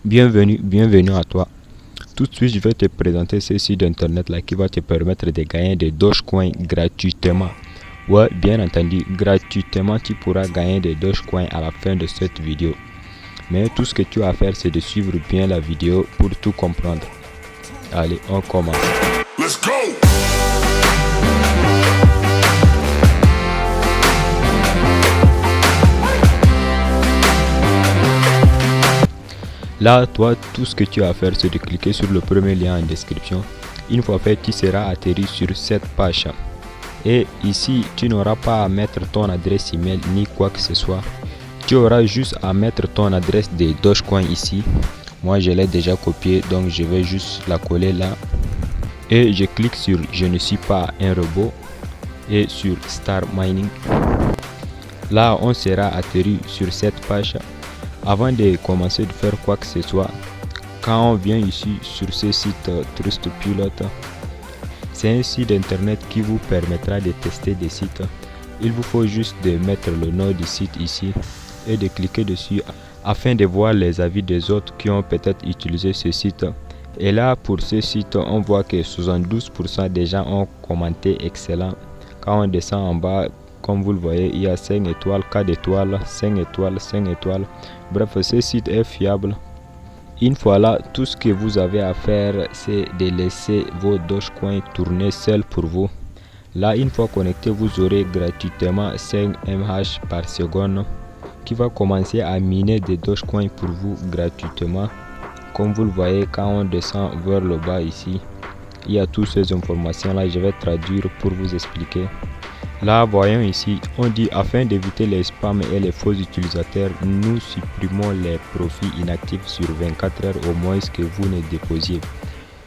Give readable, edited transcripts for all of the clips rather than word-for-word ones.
Bienvenue à toi. Tout de suite, je vais te présenter ce site internet là qui va te permettre de gagner des Dogecoin gratuitement. Ouais, bien entendu, gratuitement, tu pourras gagner des Dogecoin à la fin de cette vidéo. Mais tout ce que tu as à faire, c'est de suivre bien la vidéo pour tout comprendre. Allez, on commence. Let's go! Là, toi, tout ce que tu as à faire, c'est de cliquer sur le premier lien en description. Une fois fait, tu seras atterri sur cette page. Et ici, tu n'auras pas à mettre ton adresse email ni quoi que ce soit. Tu auras juste à mettre ton adresse de Dogecoin ici. Moi, je l'ai déjà copié, donc je vais juste la coller là. Et je clique sur je ne suis pas un robot et sur Start Mining. Là, on sera atterri sur cette page. Avant de commencer de faire quoi que ce soit, quand on vient ici sur ce site Trustpilot, c'est un site internet qui vous permettra de tester des sites. Il vous faut juste de mettre le nom du site ici et de cliquer dessus afin de voir les avis des autres qui ont peut-être utilisé ce site. Et là, pour ce site, on voit que 72% des gens ont commenté excellent. Quand on descend en bas, comme vous le voyez, il y a 5 étoiles, 4 étoiles, 5 étoiles, 5 étoiles. Bref, ce site est fiable. Une fois là, tout ce que vous avez à faire, c'est de laisser vos Dogecoin tourner seuls pour vous. Là, une fois connecté, vous aurez gratuitement 5 mH par seconde qui va commencer à miner des Dogecoin pour vous gratuitement. Comme vous le voyez, quand on descend vers le bas ici, il y a toutes ces informations là. Je vais traduire pour vous expliquer. Là, voyons ici, on dit afin d'éviter les spams et les faux utilisateurs, nous supprimons les profits inactifs sur 24 heures au moins que vous ne déposiez.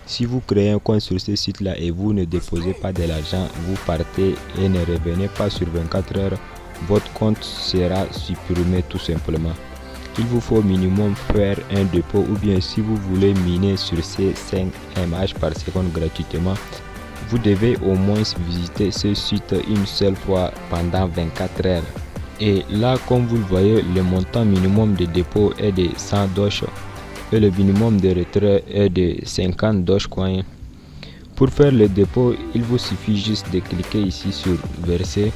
Si vous créez un compte sur ce site là et vous ne déposez pas de l'argent, vous partez et ne revenez pas sur 24 heures, votre compte sera supprimé tout simplement. Il vous faut au minimum faire un dépôt ou bien si vous voulez miner sur ces 5 mH par seconde gratuitement, vous devez au moins visiter ce site une seule fois pendant 24 heures. Et là, comme vous le voyez, le montant minimum de dépôt est de 100 Doge et le minimum de retrait est de 50 Dogecoin. Pour faire le dépôt, il vous suffit juste de cliquer ici sur verser.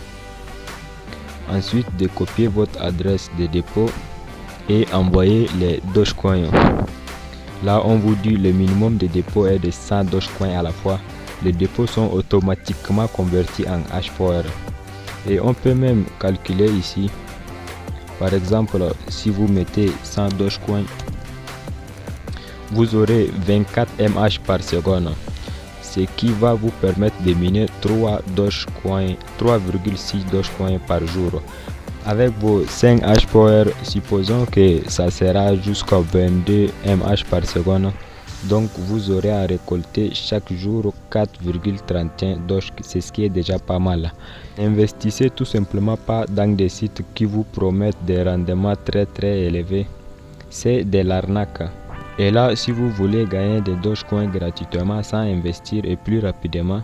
Ensuite, de copier votre adresse de dépôt et envoyer les Dogecoin. Là, on vous dit le minimum de dépôt est de 100 Dogecoin à la fois. Les dépôts sont automatiquement convertis en H4. Et on peut même calculer ici. Par exemple, si vous mettez 100 Dogecoin, vous aurez 24 mH par seconde, ce qui va vous permettre de miner 3,6 Dogecoin par jour. Avec vos 5 H4, supposons que ça sera jusqu'à 22 mH par seconde. Donc vous aurez à récolter chaque jour 4,31 Doge, c'est ce qui est déjà pas mal. Investissez tout simplement pas dans des sites qui vous promettent des rendements très élevés. C'est de l'arnaque. Et là, si vous voulez gagner des Dogecoin gratuitement sans investir et plus rapidement,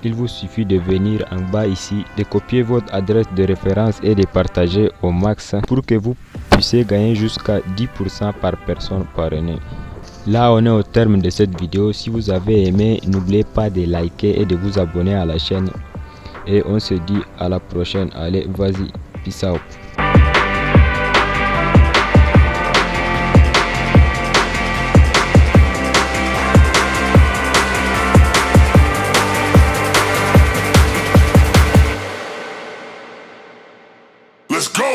il vous suffit de venir en bas ici, de copier votre adresse de référence et de partager au max pour que vous puissiez gagner jusqu'à 10% par personne par année. Là, on est au terme de cette vidéo. Si vous avez aimé, n'oubliez pas de liker et de vous abonner à la chaîne. Et on se dit à la prochaine. Allez, vas-y. Peace out. Let's go!